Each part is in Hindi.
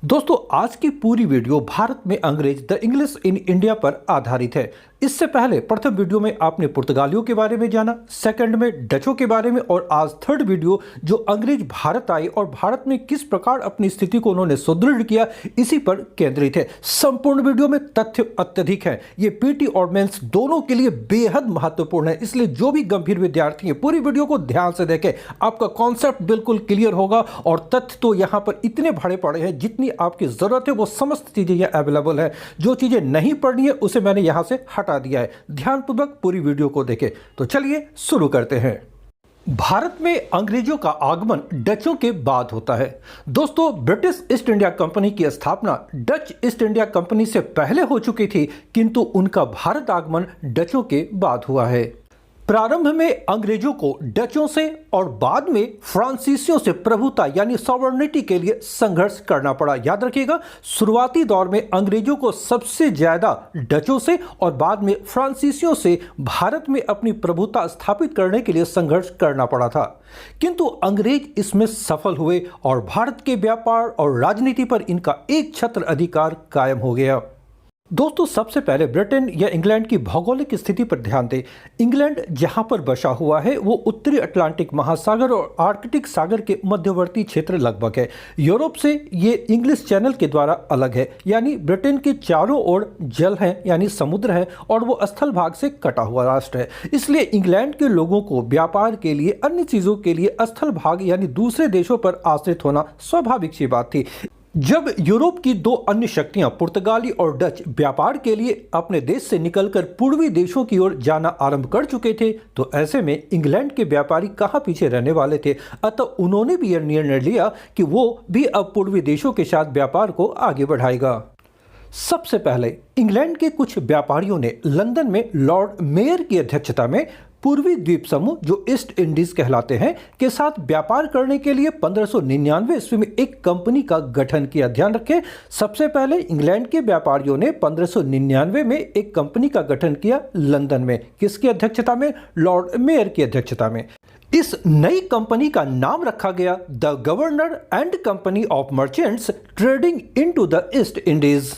दोस्तों आज की पूरी वीडियो भारत में अंग्रेज द इंग्लिश इन इंडिया पर आधारित है। इससे पहले प्रथम वीडियो में आपने पुर्तगालियों के बारे में जाना, सेकंड में डचों के बारे में और आज थर्ड वीडियो जो अंग्रेज भारत आए और भारत में किस प्रकार अपनी स्थिति को उन्होंने सुदृढ़ किया, इसी पर केंद्रित है। संपूर्ण वीडियो में तथ्य अत्यधिक है। ये पीटी और मेंस दोनों के लिए बेहद महत्वपूर्ण है, इसलिए जो भी गंभीर विद्यार्थी है पूरी वीडियो को ध्यान से देखें, आपका कॉन्सेप्ट बिल्कुल क्लियर होगा। और तथ्य तो यहाँ पर इतने भरे पड़े हैं, जितनी आपकी जरूरत है वो समस्त चीजें यहाँ अवेलेबल है। जो चीजें नहीं पढ़नी है उसे मैंने यहां से हटा दिया है। ध्यानपूर्वक पूरी वीडियो को देखें। तो चलिए शुरू करते हैं। भारत में अंग्रेजों का आगमन डचों के बाद होता है। दोस्तों, ब्रिटिश ईस्ट इंडिया कंपनी की स्थापना डच ईस्ट इंडिया कंपनी से पहले हो चुकी थी, किंतु उनका भारत आगमन डचों के बाद हुआ है। प्रारंभ में अंग्रेजों को डचों से और बाद में फ्रांसीसियों से प्रभुता यानी सॉवरेनिटी के लिए संघर्ष करना पड़ा। याद रखिएगा, शुरुआती दौर में अंग्रेजों को सबसे ज्यादा डचों से और बाद में फ्रांसीसियों से भारत में अपनी प्रभुता स्थापित करने के लिए संघर्ष करना पड़ा था, किंतु अंग्रेज इसमें सफल हुए और भारत के व्यापार और राजनीति पर इनका एक छत्र अधिकार कायम हो गया। दोस्तों, सबसे पहले ब्रिटेन या इंग्लैंड की भौगोलिक स्थिति पर ध्यान दें। इंग्लैंड जहां पर बसा हुआ है वो उत्तरी अटलांटिक महासागर और आर्कटिक सागर के मध्यवर्ती क्षेत्र लगभग है। यूरोप से ये इंग्लिश चैनल के द्वारा अलग है, यानी ब्रिटेन के चारों ओर जल है यानी समुद्र है और वो स्थल भाग से कटा हुआ राष्ट्र है। इसलिए इंग्लैंड के लोगों को व्यापार के लिए, अन्य चीजों के लिए स्थल भाग यानी दूसरे देशों पर आश्रित होना स्वाभाविक सी बात थी। जब यूरोप की दो अन्य शक्तियां पुर्तगाली और डच व्यापार के लिए अपने देश से निकलकर पूर्वी देशों की ओर जाना आरंभ कर चुके थे, तो ऐसे में इंग्लैंड के व्यापारी कहां पीछे रहने वाले थे। अतः उन्होंने भी यह निर्णय लिया कि वो भी अब पूर्वी देशों के साथ व्यापार को आगे बढ़ाएगा। सबसे पहले इंग्लैंड के कुछ व्यापारियों ने लंदन में लॉर्ड मेयर की अध्यक्षता में पूर्वी द्वीप समूह जो ईस्ट इंडीज कहलाते हैं के साथ व्यापार करने के लिए 1599 ईस्वी में एक कंपनी का गठन किया। ध्यान रखें, सबसे पहले इंग्लैंड के व्यापारियों ने 1599 में एक कंपनी का गठन किया लंदन में। किसकी अध्यक्षता में? लॉर्ड मेयर की अध्यक्षता में। इस नई कंपनी का नाम रखा गया the governor and company of merchants trading into the east Indies.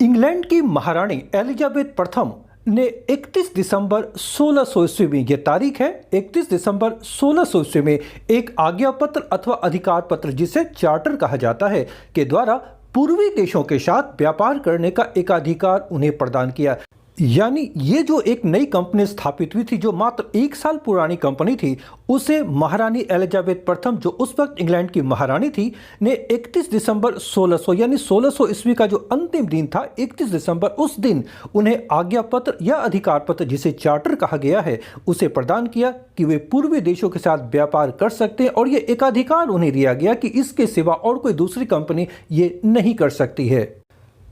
England की महारानी एलिजाबेथ प्रथम ने 31 दिसंबर 1600 ईस्वी में, यह तारीख है 31 दिसंबर 1600 ईस्वी में, एक आज्ञा पत्र अथवा अधिकार पत्र जिसे चार्टर कहा जाता है के द्वारा पूर्वी देशों के साथ व्यापार करने का एकाधिकार उन्हें प्रदान किया। यानी ये जो एक नई कंपनी स्थापित हुई थी, जो मात्र एक साल पुरानी कंपनी थी, उसे महारानी एलिजाबेथ प्रथम जो उस वक्त इंग्लैंड की महारानी थी ने 31 दिसंबर 1600 यानी 1600 ईस्वी का जो अंतिम दिन था 31 दिसंबर, उस दिन उन्हें आज्ञा पत्र या अधिकार पत्र जिसे चार्टर कहा गया है उसे प्रदान किया कि वे पूर्वी देशों के साथ व्यापार कर सकते हैं और ये एकाधिकार उन्हें दिया गया कि इसके सिवा और कोई दूसरी कंपनी ये नहीं कर सकती है।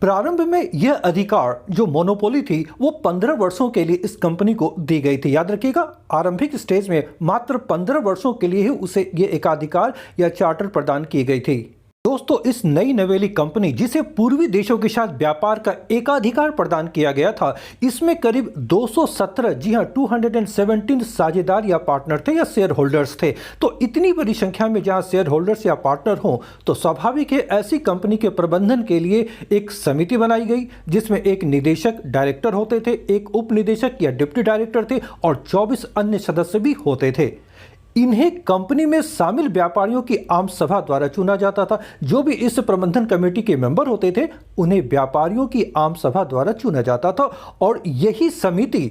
प्रारंभ में यह अधिकार जो मोनोपोली थी वो 15 वर्षों के लिए इस कंपनी को दी गई थी। याद रखिएगा, आरंभिक स्टेज में मात्र 15 वर्षों के लिए ही उसे ये एकाधिकार या चार्टर प्रदान की गई थी। दोस्तों, इस नई नवेली कंपनी जिसे पूर्वी देशों के साथ व्यापार का एकाधिकार प्रदान किया गया था, इसमें करीब 217 जी हाँ 217 साझेदार या पार्टनर थे या शेयर होल्डर्स थे। तो इतनी बड़ी संख्या में जहां शेयर होल्डर्स या पार्टनर हों तो स्वाभाविक है ऐसी कंपनी के प्रबंधन के लिए एक समिति बनाई गई, जिसमें एक निदेशक डायरेक्टर होते थे, एक उप निदेशक या डिप्टी डायरेक्टर थे और 24 अन्य सदस्य भी होते थे। इन्हें कंपनी में शामिल व्यापारियों की आम सभा द्वारा चुना जाता था। जो भी इस प्रबंधन कमेटी के मेंबर होते थे उन्हें व्यापारियों की आम सभा द्वारा चुना जाता था और यही समिति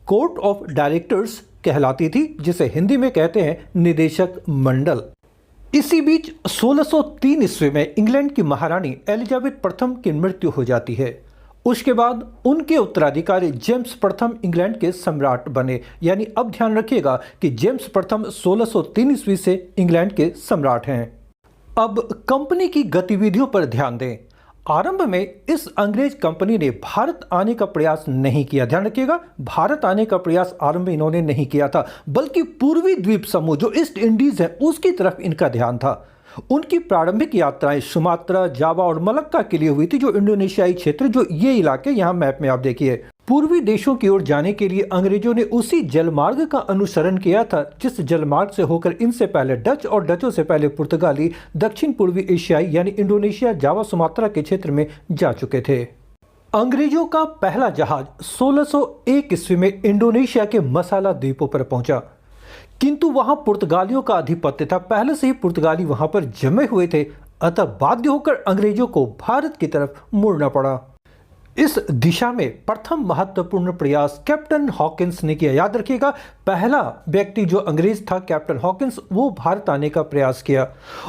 कोर्ट ऑफ डायरेक्टर्स कहलाती थी, जिसे हिंदी में कहते हैं निदेशक मंडल। इसी बीच 1603 ईस्वी में इंग्लैंड की महारानी एलिजाबेथ प्रथम की मृत्यु हो जाती है। उसके बाद उनके उत्तराधिकारी जेम्स प्रथम इंग्लैंड के सम्राट बने। यानी अब ध्यान रखिएगा कि जेम्स प्रथम 1603 ईस्वी से इंग्लैंड के सम्राट हैं। अब कंपनी की गतिविधियों पर ध्यान दें। आरंभ में इस अंग्रेज कंपनी ने भारत आने का प्रयास नहीं किया। ध्यान रखिएगा, भारत आने का प्रयास आरंभ में इन्होंने नहीं किया था, बल्कि पूर्वी द्वीप समूह जो ईस्ट इंडीज है उसकी तरफ इनका ध्यान था। उनकी प्रारंभिक यात्राएं सुमात्रा, जावा और मलक्का के लिए हुई थी, जो इंडोनेशियाई क्षेत्र, जो ये इलाके यहाँ मैप में आप देखिए। पूर्वी देशों की ओर जाने के लिए अंग्रेजों ने उसी जलमार्ग का अनुसरण किया था जिस जलमार्ग से होकर इनसे पहले डच और डचों से पहले पुर्तगाली दक्षिण पूर्वी एशियाई यानी इंडोनेशिया, जावा, सुमात्रा के क्षेत्र में जा चुके थे। अंग्रेजों का पहला जहाज 1601 ईस्वी में इंडोनेशिया के मसाला द्वीपों पर पहुंचा, किंतु वहां पुर्तगालियों का आधिपत्य था। पहले से ही पुर्तगाली वहां पर जमे हुए थे, अतः बाध्य होकर अंग्रेजों को भारत की तरफ मुड़ना पड़ा। इस दिशा में प्रथम महत्वपूर्ण प्रयास कैप्टन हॉकिंस ने किया। याद रखिएगा, पहला व्यक्ति जो अंग्रेज था कैप्टन हॉकिंस, वो भारत आने का प्रयास किया।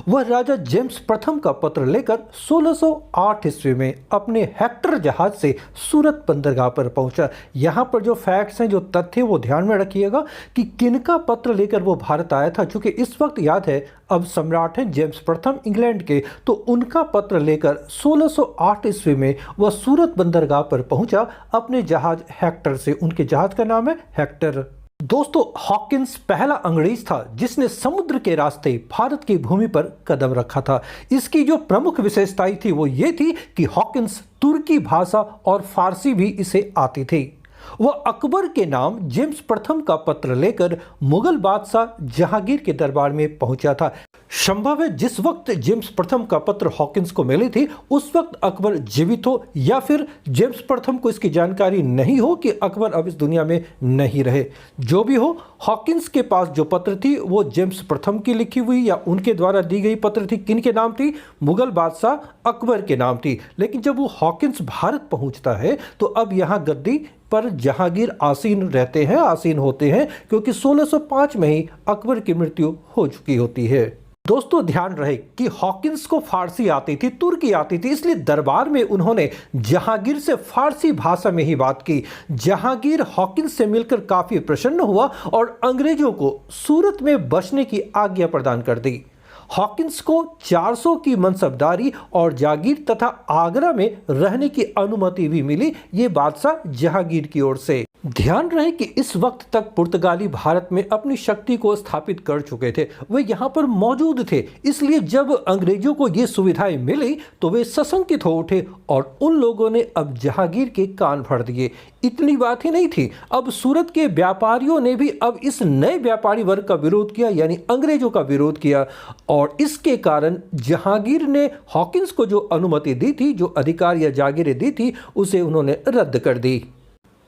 वह राजा जेम्स प्रथम का पत्र लेकर 1608 ईस्वी में अपने हेक्टर जहाज से सूरत बंदरगाह पर पहुंचा। यहाँ पर जो फैक्ट्स हैं, जो तथ्य, वो ध्यान में रखिएगा कि किनका पत्र लेकर वो भारत आया था। चूंकि इस वक्त याद है अब सम्राट हैं जेम्स प्रथम इंग्लैंड के, तो उनका पत्र लेकर 1608 ईस्वी में वह सूरत बंदरगाह पर पहुंचा अपने जहाज हेक्टर से। उनके जहाज का नाम है हेक्टर। दोस्तों, हॉकिंस पहला अंग्रेज था जिसने समुद्र के रास्ते भारत की भूमि पर कदम रखा था। इसकी जो प्रमुख विशेषताएं थी वो ये थी कि हॉकिंस तुर्की भाषा और फारसी भी इसे आती थी। वह अकबर के नाम जेम्स प्रथम का पत्र लेकर मुगल बादशाह जहांगीर के दरबार में पहुंचा था। संभव है जिस वक्त जेम्स प्रथम का पत्र हॉकिंस को मिली थी उस वक्त अकबर जीवित हो, या फिर जेम्स प्रथम को इसकी जानकारी नहीं हो कि अकबर अब इस दुनिया में नहीं रहे। जो भी हो, हॉकिंस के पास जो पत्र थी वो जेम्स प्रथम की लिखी हुई या उनके द्वारा दी गई पत्र थी। किन के नाम थी? मुगल बादशाह अकबर के नाम थी। लेकिन जब वो हॉकिंस भारत पहुंचता है तो अब यहाँ गद्दी पर जहांगीर आसीन रहते हैं, आसीन होते हैं, क्योंकि 1605 में ही अकबर की मृत्यु हो चुकी होती है। दोस्तों, ध्यान रहे कि हॉकिंस को फारसी आती थी, तुर्की आती थी, इसलिए दरबार में उन्होंने जहांगीर से फारसी भाषा में ही बात की। जहांगीर हॉकिंस से मिलकर काफी प्रसन्न हुआ और अंग्रेजों को सूरत में बसने की आज्ञा प्रदान कर दी। हॉकिंस को 400 की मनसबदारी और जागीर तथा आगरा में रहने की अनुमति भी मिली, ये बादशाह जहांगीर की ओर से। ध्यान रहे कि इस वक्त तक पुर्तगाली भारत में अपनी शक्ति को स्थापित कर चुके थे, वे यहाँ पर मौजूद थे। इसलिए जब अंग्रेजों को ये सुविधाएं मिली तो वे सशंकित हो उठे और उन लोगों ने अब जहांगीर के कान भर दिए। इतनी बात ही नहीं थी, अब सूरत के व्यापारियों ने भी अब इस नए व्यापारी वर्ग का विरोध किया, यानी अंग्रेजों का विरोध किया। और इसके कारण जहांगीर ने हॉकिंस को जो अनुमति दी थी, जो अधिकार या जागीरें दी थी, उसे उन्होंने रद्द कर दी।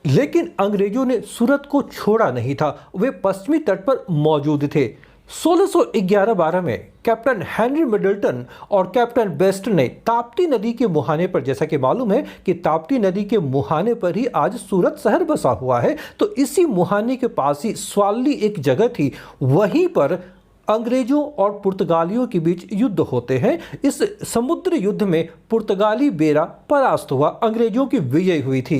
लेकिन अंग्रेजों ने सूरत को छोड़ा नहीं था, वे पश्चिमी तट पर मौजूद थे। 1611-12 में कैप्टन हेनरी मिडल्टन और कैप्टन बेस्ट ने ताप्ती नदी के मुहाने पर, जैसा कि मालूम है कि ताप्ती नदी के मुहाने पर ही आज सूरत शहर बसा हुआ है, तो इसी मुहाने के पास ही स्वाली एक जगह थी, वहीं पर अंग्रेजों और पुर्तगालियों के बीच युद्ध होते हैं। इस समुद्र युद्ध में पुर्तगाली बेड़ा परास्त हुआ, अंग्रेजों की विजय हुई थी।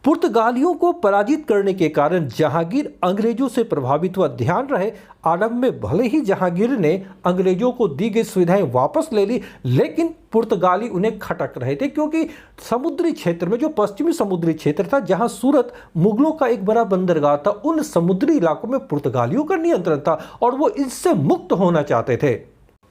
पुर्तगालियों को पराजित करने के कारण जहांगीर अंग्रेजों से प्रभावित हुआ। ध्यान रहे, आरंभ में भले ही जहांगीर ने अंग्रेजों को दी गई सुविधाएं वापस ले ली, लेकिन पुर्तगाली उन्हें खटक रहे थे, क्योंकि समुद्री क्षेत्र में, जो पश्चिमी समुद्री क्षेत्र था जहां सूरत मुगलों का एक बड़ा बंदरगाह था, उन समुद्री इलाकों में पुर्तगालियों का नियंत्रण था और वो इससे मुक्त होना चाहते थे।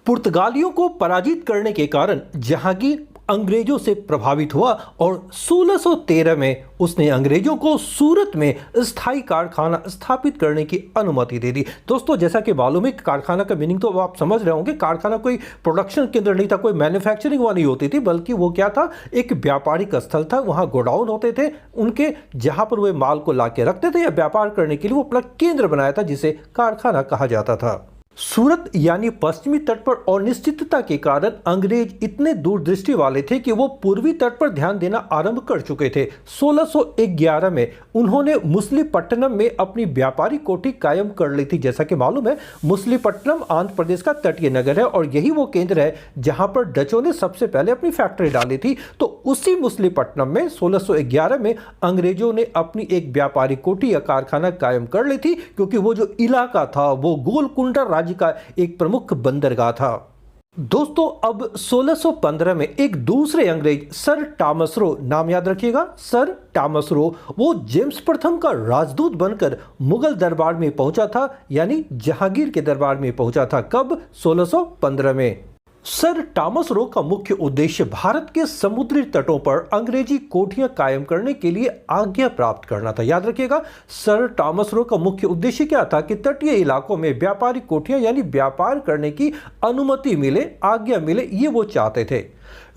पुर्तगालियों को पराजित करने के कारण जहांगीर अंग्रेजों से प्रभावित हुआ और 1613 में उसने अंग्रेजों को सूरत में स्थायी कारखाना स्थापित करने की अनुमति दे दी। दोस्तों, जैसा कि मालूम है, कारखाना का मीनिंग तो आप समझ रहे होंगे। कारखाना कोई प्रोडक्शन केंद्र नहीं था, कोई मैन्युफैक्चरिंग वहाँ नहीं होती थी, बल्कि वो क्या था, एक व्यापारिक स्थल था। वहाँ गोडाउन होते थे उनके, जहाँ पर वे माल को ला के रखते थे या व्यापार करने के लिए वो अपना केंद्र बनाया था, जिसे कारखाना कहा जाता था। सूरत यानी पश्चिमी तट पर अनिश्चितता के कारण अंग्रेज इतने दूरदृष्टि वाले थे कि वो पूर्वी तट पर ध्यान देना आरंभ कर चुके थे। 1611 में उन्होंने मुसलीपट्टनम में अपनी व्यापारी कोठी कायम कर ली थी। जैसा कि मालूम है, मुसलीपट्टनम आंध्र प्रदेश का तटीय नगर है और यही वो केंद्र है जहां पर डचों ने सबसे पहले अपनी फैक्ट्री डाली थी। तो उसी मुसलीपट्टनम में 1611 में अंग्रेजों ने अपनी एक व्यापारी कोठी या कारखाना कायम कर ली थी, क्योंकि वो जो इलाका था वो गोलकुंडा राज्य का एक प्रमुख बंदरगाह था। दोस्तों, अब 1615 में एक दूसरे अंग्रेज सर टॉमस रो, नाम याद रखिएगा, सर टॉमस रो, वो जेम्स प्रथम का राजदूत बनकर मुगल दरबार में पहुंचा था, यानी जहांगीर के दरबार में पहुंचा था। कब? 1615 में। सर टॉमस रो का मुख्य उद्देश्य भारत के समुद्री तटों पर अंग्रेजी कोठियां कायम करने के लिए आज्ञा प्राप्त करना था। याद रखिएगा, सर टॉमस रो का मुख्य उद्देश्य क्या था कि तटीय इलाकों में व्यापारिक कोठियां यानी व्यापार करने की अनुमति मिले, आज्ञा मिले, ये वो चाहते थे।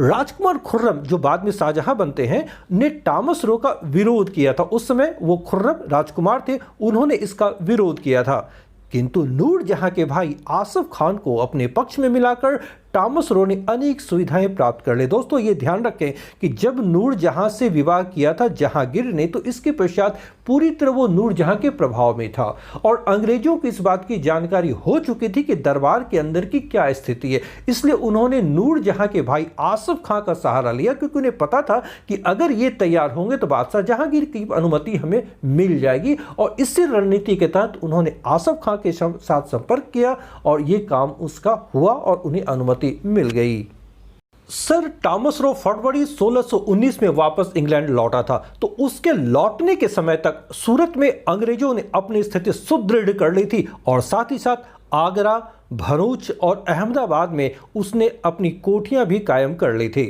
राजकुमार खुर्रम, जो बाद में शाहजहां बनते हैं, ने टॉमस रो का विरोध किया था। उस समय वो खुर्रम राजकुमार थे, उन्होंने इसका विरोध किया था। किंतु नूरजहां के भाई आसफ खान को अपने पक्ष में मिलाकर टॉमस रो ने अनेक सुविधाएं प्राप्त कर ली। दोस्तों ये ध्यान रखें कि जब नूरजहां से विवाह किया था जहांगीर ने, तो इसके पश्चात पूरी तरह वो नूरजहां के प्रभाव में था और अंग्रेजों को इस बात की जानकारी हो चुकी थी कि दरबार के अंदर की क्या स्थिति है। इसलिए उन्होंने नूरजहां के भाई आसफ खां का सहारा लिया, क्योंकि उन्हें पता था कि अगर ये तैयार होंगे तो बादशाह जहांगीर की अनुमति हमें मिल जाएगी। और इसी रणनीति के तहत उन्होंने आसफ खां के साथ संपर्क किया और ये काम उसका हुआ और उन्हें अनुमति मिल गई। सर टॉमस रो फरवरी 1619 में वापस इंग्लैंड लौटा था। तो उसके लौटने के समय तक सूरत में अंग्रेजों ने अपनी स्थिति सुदृढ़ कर ली थी और साथ ही साथ आगरा, भरूच और अहमदाबाद में उसने अपनी कोठियां भी कायम कर ली थी।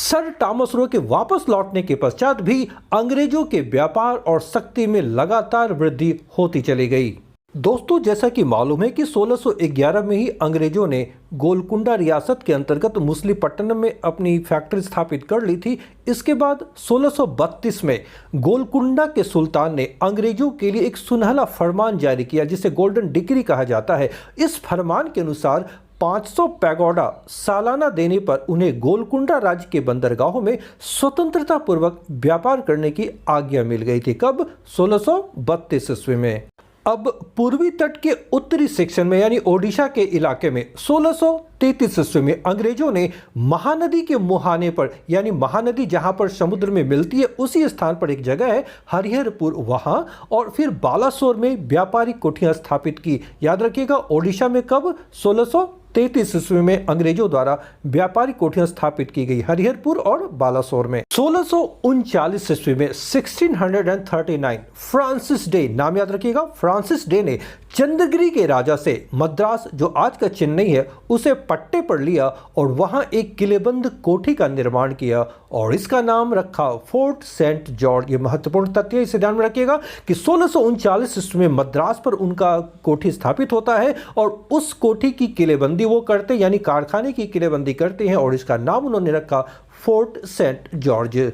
सर टॉमस रो के वापस लौटने के पश्चात भी अंग्रेजों के व्यापार और शक्ति में लगातार वृद्धि होती चली गई। दोस्तों जैसा कि मालूम है कि 1611 में ही अंग्रेजों ने गोलकुंडा रियासत के अंतर्गत मुसलीपट्टनम में अपनी फैक्ट्री स्थापित कर ली थी। इसके बाद 1632 में गोलकुंडा के सुल्तान ने अंग्रेजों के लिए एक सुनहला फरमान जारी किया, जिसे गोल्डन डिक्री कहा जाता है। इस फरमान के अनुसार 500 पैगोडा सालाना देने पर उन्हें गोलकुंडा राज्य के बंदरगाहों में स्वतंत्रता पूर्वक व्यापार करने की आज्ञा मिल गई थी। कब? 1632 ईस्वी में। अब पूर्वी तट के उत्तरी सेक्शन में यानी ओडिशा के इलाके में 1633 ईस्वी में अंग्रेजों ने महानदी के मुहाने पर, यानी महानदी जहां पर समुद्र में मिलती है उसी स्थान पर एक जगह है हरिहरपुर, वहां और फिर बालासोर में व्यापारिक कोठियां स्थापित की। याद रखिएगा, ओडिशा में कब? 1633 ईस्वी में अंग्रेजों द्वारा व्यापारिक कोठियां स्थापित की गई हरिहरपुर और बालासोर में। 1639 ईस्वी में 1639 फ्रांसिस डे, नाम याद रखिएगा, फ्रांसिस डे ने चंद्रगिरी के राजा से मद्रास, जो आज का चेन्नई है, उसे पट्टे पर लिया और वहां एक किलेबंद कोठी का निर्माण किया और इसका नाम रखा फोर्ट सेंट जॉर्ज। ये महत्वपूर्ण तथ्य है, इसे ध्यान में रखिएगा कि 1639 ईस्वी में मद्रास पर उनका कोठी स्थापित होता है और उस कोठी की किलेबंदी वो करते, यानी कारखाने की किलेबंदी करते हैं और इसका नाम उन्होंने रखा फोर्ट सेंट जॉर्ज।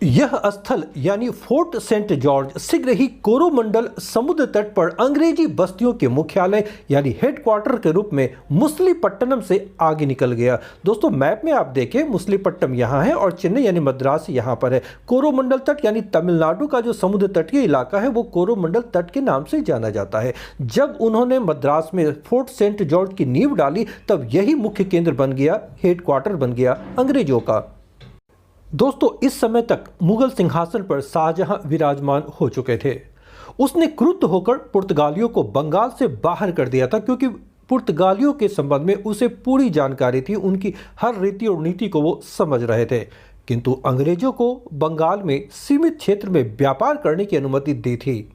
यह स्थल यानी फोर्ट सेंट जॉर्ज शीघ्र ही कोरोमंडल समुद्र तट पर अंग्रेजी बस्तियों के मुख्यालय यानी हेडक्वार्टर के रूप में मुसलीपट्टनम से आगे निकल गया। दोस्तों मैप में आप देखें, मुसलीपट्टनम यहाँ है और चेन्नई यानी मद्रास यहाँ पर है। कोरोमंडल तट यानी तमिलनाडु का जो समुद्र तटीय इलाका है वो कोरोमंडल तट के नाम से जाना जाता है। जब उन्होंने मद्रास में फोर्ट सेंट जॉर्ज की नींव डाली तब यही मुख्य केंद्र बन गया, हेडक्वार्टर बन गया अंग्रेजों का। दोस्तों इस समय तक मुगल सिंहासन पर शाहजहां विराजमान हो चुके थे। उसने क्रुद्ध होकर पुर्तगालियों को बंगाल से बाहर कर दिया था, क्योंकि पुर्तगालियों के संबंध में उसे पूरी जानकारी थी, उनकी हर रीति और नीति को वो समझ रहे थे। किंतु अंग्रेजों को बंगाल में सीमित क्षेत्र में व्यापार करने की अनुमति दी थी।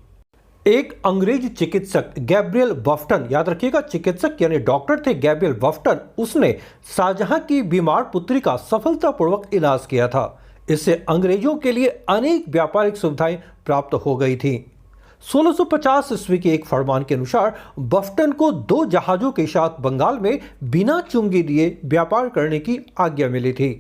एक अंग्रेज चिकित्सक गैब्रियल बफ्टन, याद रखिएगा चिकित्सक यानी डॉक्टर थे गैब्रियल बफ्टन, उसने शाहजहां की बीमार पुत्री का सफलतापूर्वक इलाज किया था। इससे अंग्रेजों के लिए अनेक व्यापारिक सुविधाएं प्राप्त हो गई थी। 1650 ईस्वी के एक फरमान के अनुसार बफ्टन को 2 जहाजों के साथ बंगाल में बिना चुंगी दिए व्यापार करने की आज्ञा मिली थी।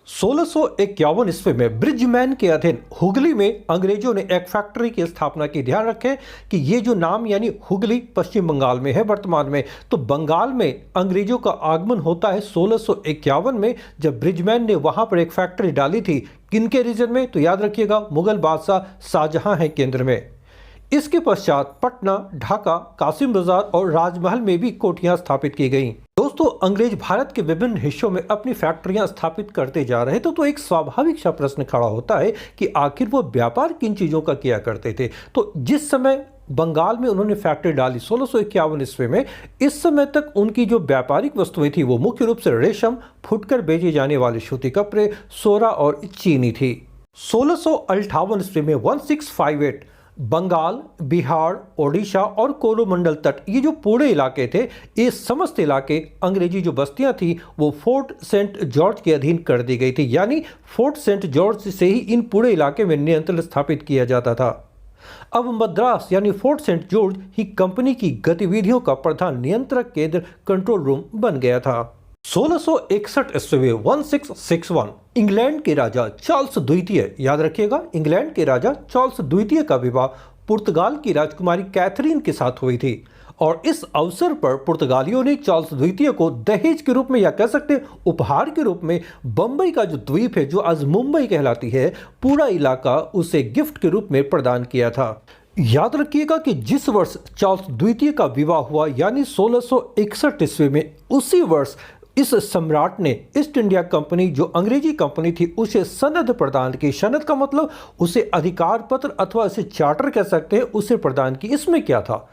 1651 ईस्वी में ब्रिजमैन के अधीन हुगली में अंग्रेजों ने एक फैक्ट्री की स्थापना की। ध्यान रखें कि ये जो नाम यानी हुगली पश्चिम बंगाल में है वर्तमान में, तो बंगाल में अंग्रेजों का आगमन होता है 1651 में, जब ब्रिजमैन ने वहां पर एक फैक्ट्री डाली थी। किनके रीजन में? तो याद रखिएगा मुगल बादशाह शाहजहां है केंद्र में। इसके पश्चात पटना, ढाका, कासिम बाजार और राजमहल में भी कोठियां स्थापित की गईं। दोस्तों अंग्रेज भारत के विभिन्न हिस्सों में अपनी फैक्ट्रियां स्थापित करते जा रहे थे, तो एक स्वाभाविक सा प्रश्न खड़ा होता है कि आखिर वो व्यापार किन चीजों का किया करते थे। तो जिस समय बंगाल में उन्होंने फैक्ट्री डाली 1651 ईस्वी में, इस समय तक उनकी जो व्यापारिक वस्तुएं थी वो मुख्य रूप से रेशम, फुटकर बेचे जाने वाले सूती कपड़े, सोरा और चीनी थी। 1658 ईस्वी में 1658 बंगाल, बिहार, ओडिशा और कोरोमंडल तट, ये जो पूरे इलाके थे, ये समस्त इलाके अंग्रेजी जो बस्तियां थी वो फोर्ट सेंट जॉर्ज के अधीन कर दी गई थी। यानी फोर्ट सेंट जॉर्ज से ही इन पूरे इलाके में नियंत्रण स्थापित किया जाता था। अब मद्रास यानी फोर्ट सेंट जॉर्ज ही कंपनी की गतिविधियों का प्रधान नियंत्रक केंद्र, कंट्रोल रूम बन गया था। 1661 ईस्वी में 1661 इंग्लैंड के राजा चार्ल्स द्वितीय, याद रखिएगा, इंग्लैंड के राजा चार्ल्स द्वितीय का विवाह पुर्तगाल की राजकुमारी कैथरीन के साथ हुई थी और इस अवसर पर पुर्तगालियों ने चार्ल्स द्वितीय को दहेज के रूप में, या कह सकते हैं उपहार के रूप में, बंबई का जो द्वीप है, जो आज मुंबई कहलाती है, पूरा इलाका उसे गिफ्ट के रूप में प्रदान किया था। याद रखिएगा कि जिस वर्ष चार्ल्स द्वितीय का विवाह हुआ यानी 1661 ईस्वी में, उसी वर्ष इस सम्राट ने ईस्ट इंडिया कंपनी, जो अंग्रेजी कंपनी थी, उसे सनद प्रदान की। सनद का मतलब उसे अधिकार पत्र अथवा इसे चार्टर कह सकते हैं, उसे प्रदान की। इसमें क्या था,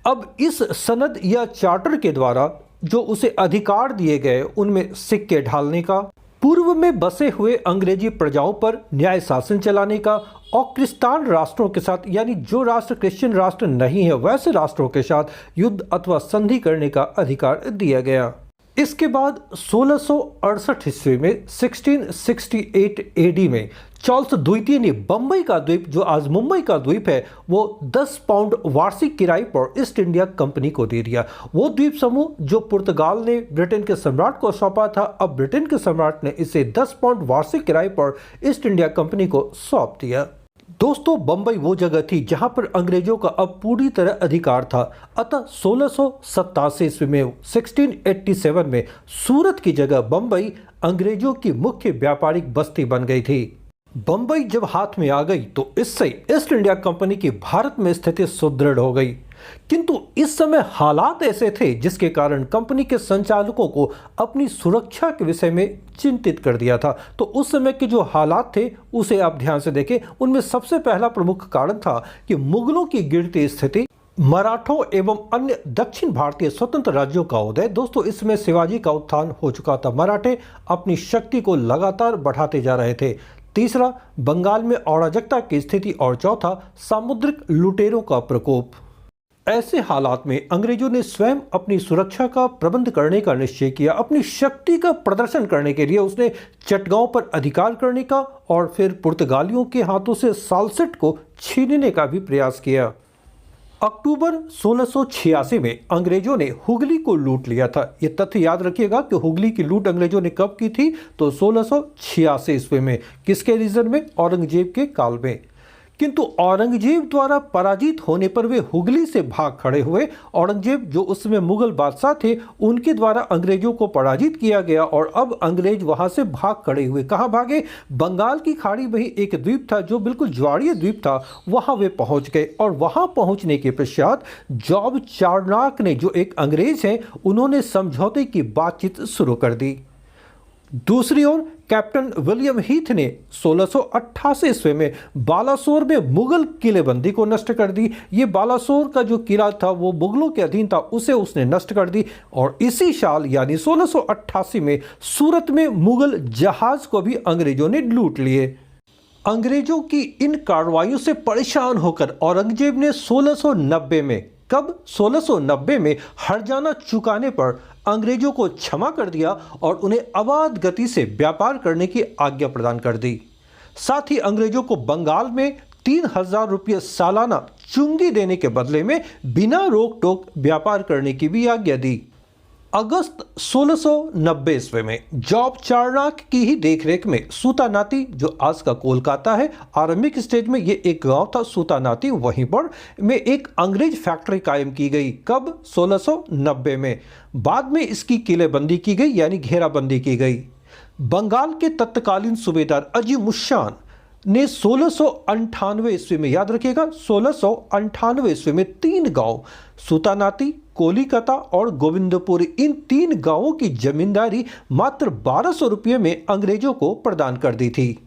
अब इस सनद या चार्टर के द्वारा जो उसे अधिकार दिए गए, उनमें सिक्के ढालने का, पूर्व में बसे हुए अंग्रेजी प्रजाओं पर न्याय शासन चलाने का और क्रिस्तान राष्ट्रों के साथ, यानी जो राष्ट्र क्रिश्चियन राष्ट्र नहीं है वैसे राष्ट्रों के साथ युद्ध अथवा संधि करने का अधिकार दिया गया। इसके बाद 1668 ईस्वी में 1668 एडी में चार्ल्स द्वितीय ने बंबई का द्वीप, जो आज मुंबई का द्वीप है, वो 10 पाउंड वार्षिक किराए पर ईस्ट इंडिया कंपनी को दे दिया। वो द्वीप समूह जो पुर्तगाल ने ब्रिटेन के सम्राट को सौंपा था, अब ब्रिटेन के सम्राट ने इसे 10 पाउंड वार्षिक किराए पर ईस्ट इंडिया कंपनी को सौंप दिया। दोस्तों, बंबई वो जगह थी जहां पर अंग्रेजों का अब पूरी तरह अधिकार था। अतः 1687 ईस्वी में 1687 में सूरत की जगह बंबई अंग्रेजों की मुख्य व्यापारिक बस्ती बन गई थी। बंबई जब हाथ में आ गई तो इससे ईस्ट इंडिया कंपनी की भारत में स्थिति सुदृढ़ हो गई। किंतु इस समय हालात ऐसे थे जिसके कारण कंपनी के संचालकों को अपनी सुरक्षा के विषय में चिंतित कर दिया था। तो उस समय के जो हालात थे उसे आप ध्यान से देखें। उनमें सबसे पहला प्रमुख कारण था कि मुगलों की गिरती स्थिति, मराठों एवं अन्य दक्षिण भारतीय स्वतंत्र राज्यों का उदय। दोस्तों, इसमें शिवाजी का उत्थान हो चुका था। मराठे अपनी शक्ति को लगातार बढ़ाते जा रहे थे। तीसरा, बंगाल में अराजकता की स्थिति और चौथा, सामुद्रिक लुटेरों का प्रकोप। ऐसे हालात में अंग्रेजों ने स्वयं अपनी सुरक्षा का प्रबंध करने का निश्चय किया। अपनी शक्ति का प्रदर्शन करने के लिए उसने चटगांव पर अधिकार करने का और फिर पुर्तगालियों के हाथों से सालसेट को छीनने का भी प्रयास किया। अक्टूबर 1686 में अंग्रेजों ने हुगली को लूट लिया था। ये तथ्य याद रखिएगा कि हुगली की लूट अंग्रेजों ने कब की थी, तो 1686 ईस्वी में। किसके रीजन में? औरंगजेब के काल में। किंतु औरंगजेब द्वारा पराजित होने पर वे हुगली से भाग खड़े हुए। औरंगजेब जो उस समय मुगल बादशाह थे, उनके द्वारा अंग्रेजों को पराजित किया गया और अब अंग्रेज वहां से भाग खड़े हुए। कहां भागे? बंगाल की खाड़ी में ही एक द्वीप था जो बिल्कुल ज्वारीय द्वीप था, वहां वे पहुंच गए। और वहां पहुंचने के पश्चात जॉब चार्नाक ने, जो एक अंग्रेज हैं, उन्होंने समझौते की बातचीत शुरू कर दी। दूसरी ओर कैप्टन विलियम हीथ ने 1688 ईस्वी में बालासोर में मुगल किलेबंदी को नष्ट कर दी। ये बालासोर का जो किला था वो मुगलों के अधीन था, उसे उसने नष्ट कर दी। और इसी साल यानी 1688 में सूरत में मुगल जहाज को भी अंग्रेजों ने लूट लिए। अंग्रेजों की इन कार्रवाइयों से परेशान होकर औरंगजेब ने 1690 में, कब? 1690 में हर्जाना चुकाने पर अंग्रेजों को क्षमा कर दिया और उन्हें अबाध गति से व्यापार करने की आज्ञा प्रदान कर दी। साथ ही अंग्रेजों को बंगाल में 3000 रुपये सालाना चुंगी देने के बदले में बिना रोक टोक व्यापार करने की भी आज्ञा दी। अगस्त 1690 ईस्वी में जॉब चार्नाक की ही देखरेख में सूतानाती, जो आज का कोलकाता है, आरंभिक स्टेज में ये एक गांव था सूतानाती, वहीं पर में एक अंग्रेज फैक्ट्री कायम की गई। कब? 1690 में। बाद में इसकी किलेबंदी की गई, यानी घेराबंदी की गई। बंगाल के तत्कालीन सूबेदार अजीमुशान ने 1698 ईस्वी में, याद रखिएगा, 1698 ईस्वी में 3 गांव सूतानाती, कोलिकता और गोविंदपुरी, इन 3 गांवों की जमींदारी मात्र 1200 रुपये में अंग्रेजों को प्रदान कर दी थी।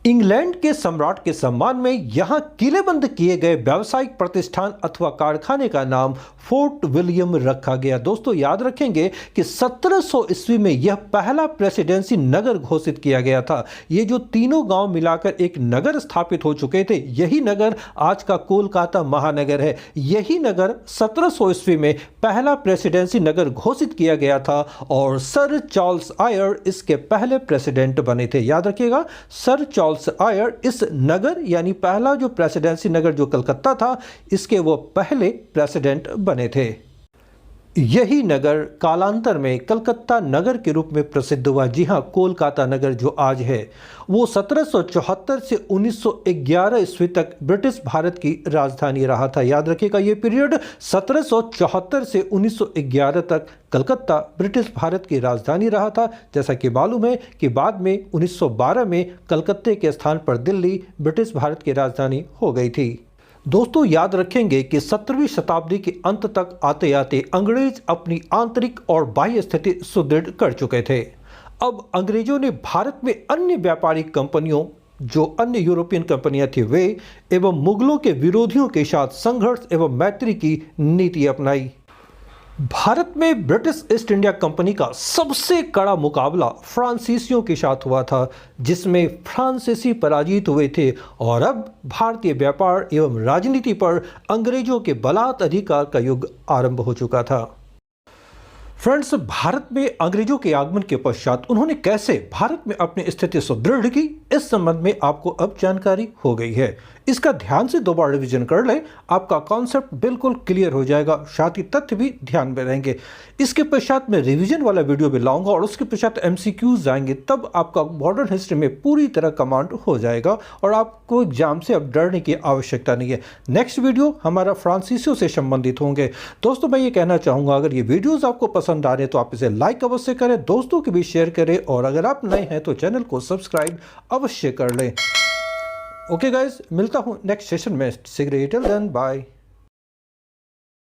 इंग्लैंड के सम्राट के सम्मान में यहां किलेबंद किए गए व्यावसायिक प्रतिष्ठान अथवा कारखाने का नाम फोर्ट विलियम रखा गया। दोस्तों याद रखेंगे कि 1700 ईस्वी में यह पहला प्रेसिडेंसी नगर घोषित किया गया था। ये जो तीनों गांव मिलाकर एक नगर स्थापित हो चुके थे, यही नगर आज का कोलकाता महानगर है। यही नगर 1700 ईस्वी में पहला प्रेसिडेंसी नगर घोषित किया गया था और सर चार्ल्स आयर इसके पहले प्रेसिडेंट बने थे। याद रखिएगा, सर चार्ल्स आयर इस नगर यानी पहला जो प्रेसिडेंसी नगर जो कलकत्ता था, इसके वो पहले प्रेसिडेंट बने थे। यही नगर कालांतर में कलकत्ता नगर के रूप में प्रसिद्ध हुआ। जी हां, कोलकाता नगर जो आज है वो 1774 से 1911 ईस्वी तक ब्रिटिश भारत की राजधानी रहा था। याद रखिएगा, ये पीरियड 1774 से 1911 तक कलकत्ता ब्रिटिश भारत की राजधानी रहा था। जैसा कि मालूम है कि बाद में 1912 में कलकत्ते के स्थान पर दिल्ली ब्रिटिश भारत की राजधानी हो गई थी। दोस्तों याद रखेंगे कि 17वीं शताब्दी के अंत तक आते आते अंग्रेज अपनी आंतरिक और बाह्य स्थिति सुदृढ़ कर चुके थे। अब अंग्रेजों ने भारत में अन्य व्यापारिक कंपनियों, जो अन्य यूरोपियन कंपनियां थी वे, एवं मुगलों के विरोधियों के साथ संघर्ष एवं मैत्री की नीति अपनाई। भारत में ब्रिटिश ईस्ट इंडिया कंपनी का सबसे कड़ा मुकाबला फ्रांसीसियों के साथ हुआ था, जिसमें फ्रांसीसी पराजित हुए थे और अब भारतीय व्यापार एवं राजनीति पर अंग्रेजों के बलात् अधिकार का युग आरंभ हो चुका था। फ्रेंड्स, भारत में अंग्रेजों के आगमन के पश्चात उन्होंने कैसे भारत में अपनी स्थिति सुदृढ़ की, इस संबंध में आपको अब जानकारी हो गई है। इसका ध्यान से दो बार रिवीजन कर लें, आपका कॉन्सेप्ट बिल्कुल क्लियर हो जाएगा, साथ ही तथ्य भी ध्यान में रहेंगे। इसके पश्चात मैं रिवीजन वाला वीडियो भी लाऊंगा और उसके पश्चात MCQs जाएंगे, तब आपका मॉडर्न हिस्ट्री में पूरी तरह कमांड हो जाएगा और आपको एग्जाम से अब डरने की आवश्यकता नहीं है। नेक्स्ट वीडियो हमारा फ्रांसीसियों से संबंधित होंगे। दोस्तों मैं ये कहना चाहूँगा, अगर ये वीडियोज़ आपको पसंद आ रहे हैं तो आप इसे लाइक अवश्य करें, दोस्तों के भी शेयर करें और अगर आप नए हैं तो चैनल को सब्सक्राइब अवश्य कर लें। ओके गाइज, मिलता हूँ नेक्स्ट सेशन में। Till then bye.